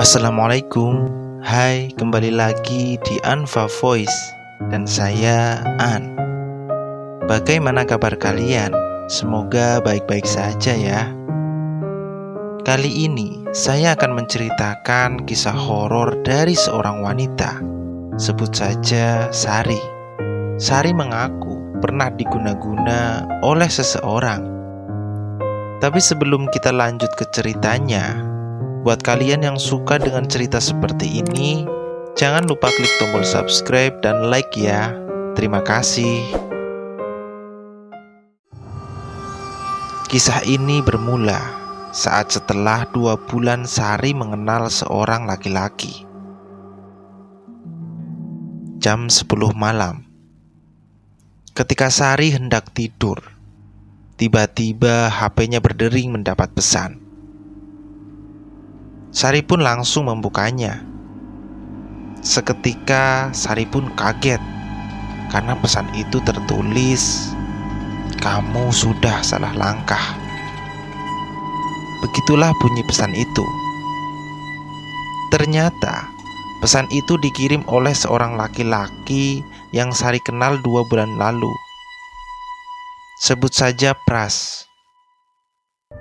Assalamualaikum. Hai, kembali lagi di Anfa Voice dan saya An. Bagaimana kabar kalian? Semoga baik-baik saja ya. Kali ini saya akan menceritakan kisah horor dari seorang wanita. Sebut saja Sari. Sari mengaku pernah diguna-guna oleh seseorang. Tapi sebelum kita lanjut ke ceritanya, buat kalian yang suka dengan cerita seperti ini, jangan lupa klik tombol subscribe dan like ya. Terima kasih. Kisah ini bermula saat setelah 2 bulan Sari mengenal seorang laki-laki. Jam 10 malam. Ketika Sari hendak tidur, tiba-tiba HP-nya berdering mendapat pesan. Sari pun langsung membukanya. Seketika Sari pun kaget karena pesan itu tertulis, "Kamu sudah salah langkah." Begitulah bunyi pesan itu. Ternyata pesan itu dikirim oleh seorang laki-laki yang Sari kenal 2 bulan lalu. Sebut saja Pras.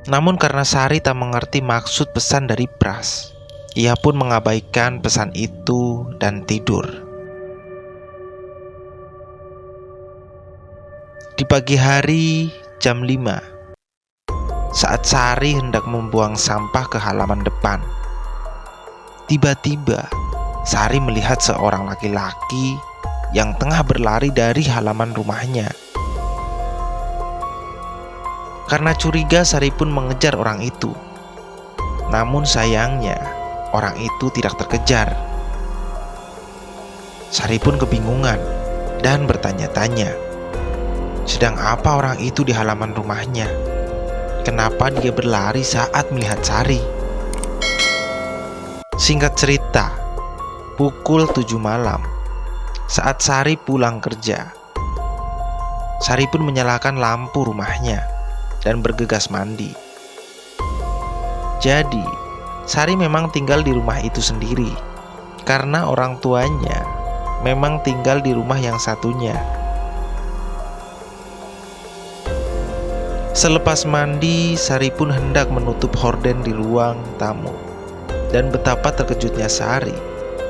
Namun karena Sari tak mengerti maksud pesan dari Pras, ia pun mengabaikan pesan itu dan tidur. Di pagi hari jam 5, saat Sari hendak membuang sampah ke halaman depan, tiba-tiba Sari melihat seorang laki-laki yang tengah berlari dari halaman rumahnya. Karena curiga, Sari pun mengejar orang itu. Namun sayangnya, orang itu tidak terkejar. Sari pun kebingungan dan bertanya-tanya, sedang apa orang itu di halaman rumahnya? Kenapa dia berlari saat melihat Sari? Singkat cerita, pukul 7 malam, saat Sari pulang kerja, Sari pun menyalakan lampu rumahnya dan bergegas mandi. Jadi, Sari memang tinggal di rumah itu sendiri karena orang tuanya memang tinggal di rumah yang satunya. Selepas mandi, Sari pun hendak menutup horden di ruang tamu. Dan betapa terkejutnya Sari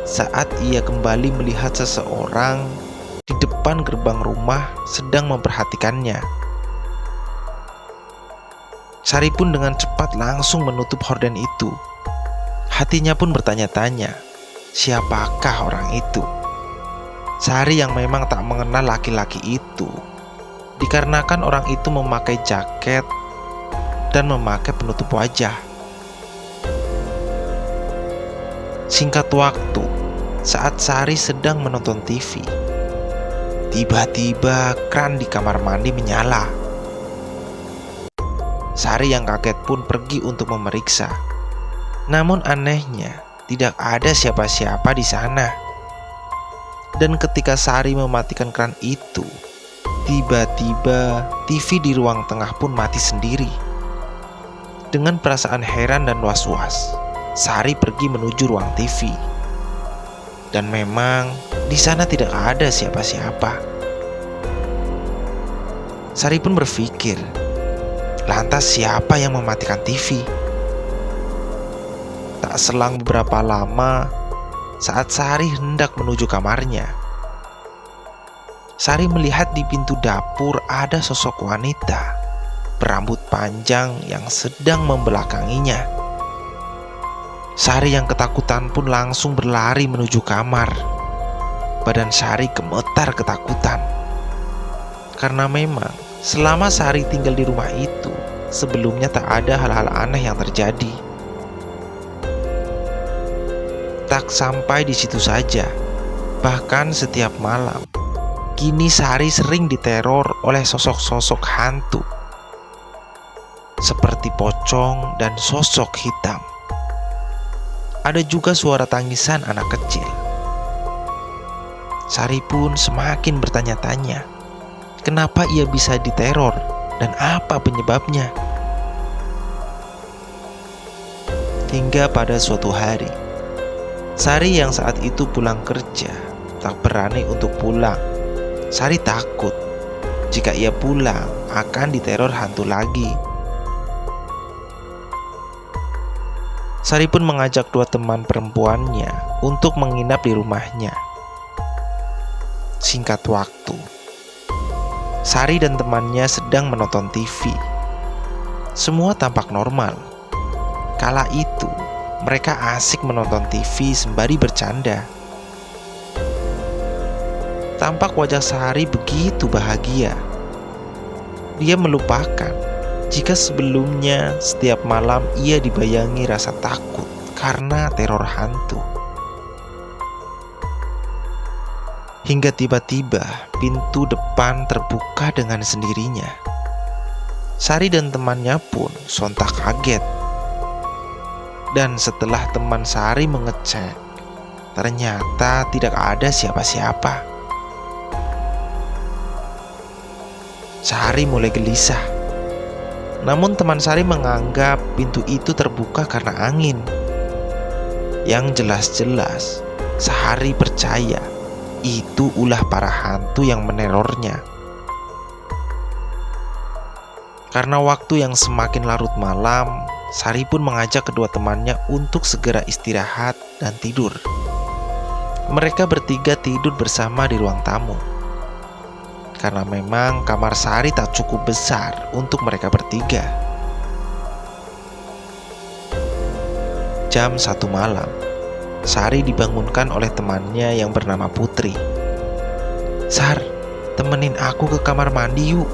saat ia kembali melihat seseorang di depan gerbang rumah sedang memperhatikannya. Sari pun dengan cepat langsung menutup horden itu. Hatinya pun bertanya-tanya, siapakah orang itu? Sari yang memang tak mengenal laki-laki itu, dikarenakan orang itu memakai jaket dan memakai penutup wajah. Singkat waktu, saat Sari sedang menonton TV, tiba-tiba kran di kamar mandi menyala. Sari yang kaget pun pergi untuk memeriksa. Namun anehnya, tidak ada siapa-siapa di sana. Dan ketika Sari mematikan kran itu, tiba-tiba TV di ruang tengah pun mati sendiri. Dengan perasaan heran dan was-was, Sari pergi menuju ruang TV. Dan memang di sana tidak ada siapa-siapa. Sari pun berpikir, lantas siapa yang mematikan TV? Tak selang beberapa lama, saat Sari hendak menuju kamarnya, Sari melihat di pintu dapur ada sosok wanita berambut panjang yang sedang membelakanginya. Sari yang ketakutan pun langsung berlari menuju kamar. Badan Sari gemetar ketakutan. Karena memang selama Sari tinggal di rumah itu, sebelumnya tak ada hal-hal aneh yang terjadi. Tak sampai di situ saja, bahkan setiap malam, kini Sari sering diteror oleh sosok-sosok hantu, seperti pocong dan sosok hitam. Ada juga suara tangisan anak kecil. Sari pun semakin bertanya-tanya, kenapa ia bisa diteror dan apa penyebabnya? Hingga pada suatu hari, Sari yang saat itu pulang kerja tak berani untuk pulang. Sari takut jika ia pulang akan diteror hantu lagi. Sari pun mengajak dua teman perempuannya untuk menginap di rumahnya. Singkat waktu, Sari dan temannya sedang menonton TV. Semua tampak normal. Kala itu, mereka asik menonton TV sembari bercanda. Tampak wajah Sari begitu bahagia. Dia melupakan jika sebelumnya setiap malam ia dibayangi rasa takut karena teror hantu. Hingga tiba-tiba pintu depan terbuka dengan sendirinya. Sari dan temannya pun sontak kaget. Dan setelah teman Sari mengecek, ternyata tidak ada siapa-siapa. Sari mulai gelisah. Namun teman Sari menganggap pintu itu terbuka karena angin. Yang jelas-jelas Sari percaya itu ulah para hantu yang menerornya. Karena waktu yang semakin larut malam, Sari pun mengajak kedua temannya untuk segera istirahat dan tidur. Mereka bertiga tidur bersama di ruang tamu. Karena memang kamar Sari tak cukup besar untuk mereka bertiga. Jam 1 malam, Sari dibangunkan oleh temannya yang bernama Putri. "Sar, temenin aku ke kamar mandi yuk,"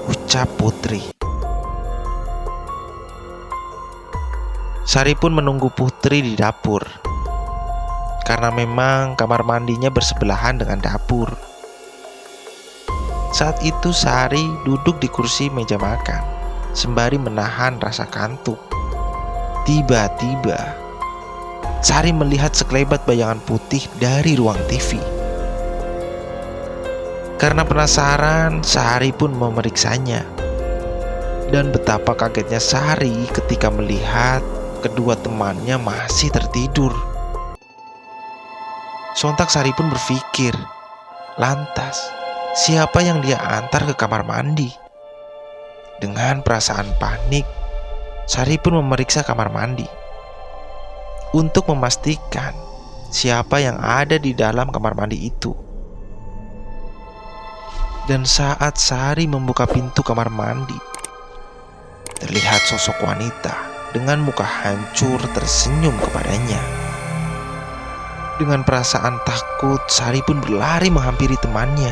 ucap Putri. Sari pun menunggu Putri di dapur. Karena memang kamar mandinya bersebelahan dengan dapur. Saat itu Sari duduk di kursi meja makan, sembari menahan rasa kantuk. Tiba-tiba, Sari melihat sekelebat bayangan putih dari ruang TV. Karena penasaran, Sari pun memeriksanya. Dan betapa kagetnya Sari ketika melihat kedua temannya masih tertidur. Sontak Sari pun berpikir, lantas siapa yang dia antar ke kamar mandi? Dengan perasaan panik, Sari pun memeriksa kamar mandi untuk memastikan siapa yang ada di dalam kamar mandi itu. Dan saat Sari membuka pintu kamar mandi, terlihat sosok wanita dengan muka hancur tersenyum kepadanya. Dengan perasaan takut, Sari pun berlari menghampiri temannya.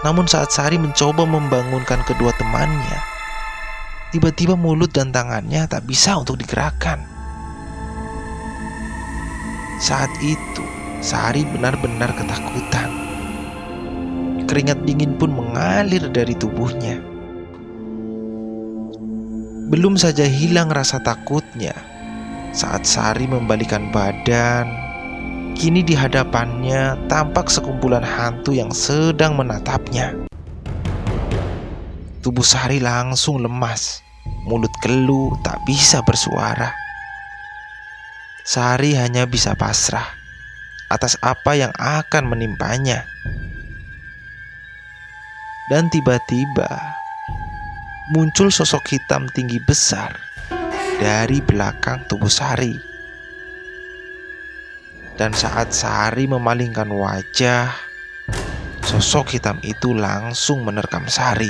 Namun saat Sari mencoba membangunkan kedua temannya, tiba-tiba mulut dan tangannya tak bisa untuk digerakkan. Saat itu, Sari benar-benar ketakutan. Keringat dingin pun mengalir dari tubuhnya. Belum saja hilang rasa takutnya, saat Sari membalikkan badan, kini di hadapannya tampak sekumpulan hantu yang sedang menatapnya. Tubuh Sari langsung lemas, mulut keluh tak bisa bersuara. Sari hanya bisa pasrah atas apa yang akan menimpanya. Dan tiba-tiba muncul sosok hitam tinggi besar dari belakang tubuh Sari. Dan saat Sari memalingkan wajah, sosok hitam itu langsung menerkam Sari.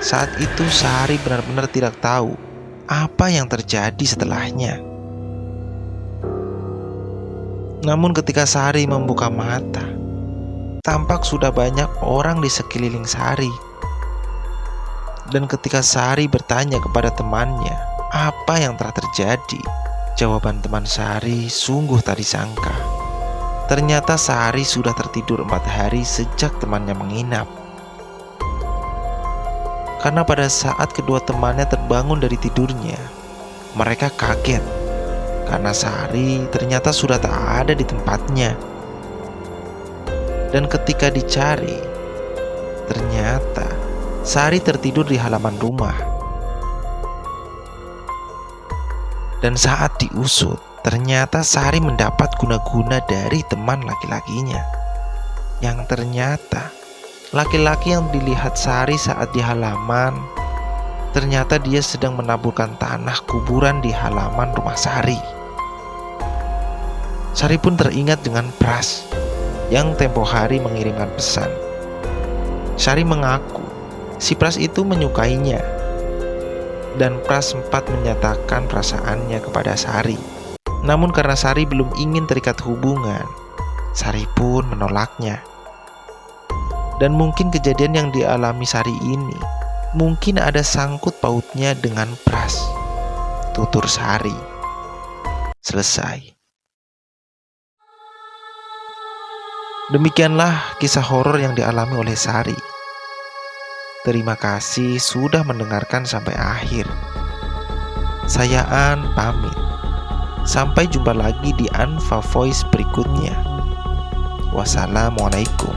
Saat itu Sari benar-benar tidak tahu apa yang terjadi setelahnya. Namun ketika Sari membuka mata, tampak sudah banyak orang di sekeliling Sari. Dan ketika Sari bertanya kepada temannya apa yang telah terjadi, jawaban teman Sari sungguh tak disangka. Ternyata Sari sudah tertidur 4 hari sejak temannya menginap. Karena pada saat kedua temannya terbangun dari tidurnya, mereka kaget karena Sari ternyata sudah tak ada di tempatnya. Dan ketika dicari, ternyata Sari tertidur di halaman rumah. Dan saat diusut, Ternyata Sari mendapat guna-guna dari teman laki-lakinya. Yang ternyata laki-laki yang dilihat Sari saat di halaman, ternyata dia sedang menaburkan tanah kuburan di halaman rumah Sari. Sari pun teringat dengan Pras yang tempo hari mengirimkan pesan. Sari mengaku si Pras itu menyukainya, dan Pras sempat menyatakan perasaannya kepada Sari. Namun karena Sari belum ingin terikat hubungan, Sari pun menolaknya. Dan mungkin kejadian yang dialami Sari ini mungkin ada sangkut pautnya dengan Pras, tutur Sari. Selesai. Demikianlah kisah horor yang dialami oleh Sari. Terima kasih sudah mendengarkan sampai akhir. Saya An pamit. Sampai jumpa lagi di Anfa Voice berikutnya. Wassalamualaikum.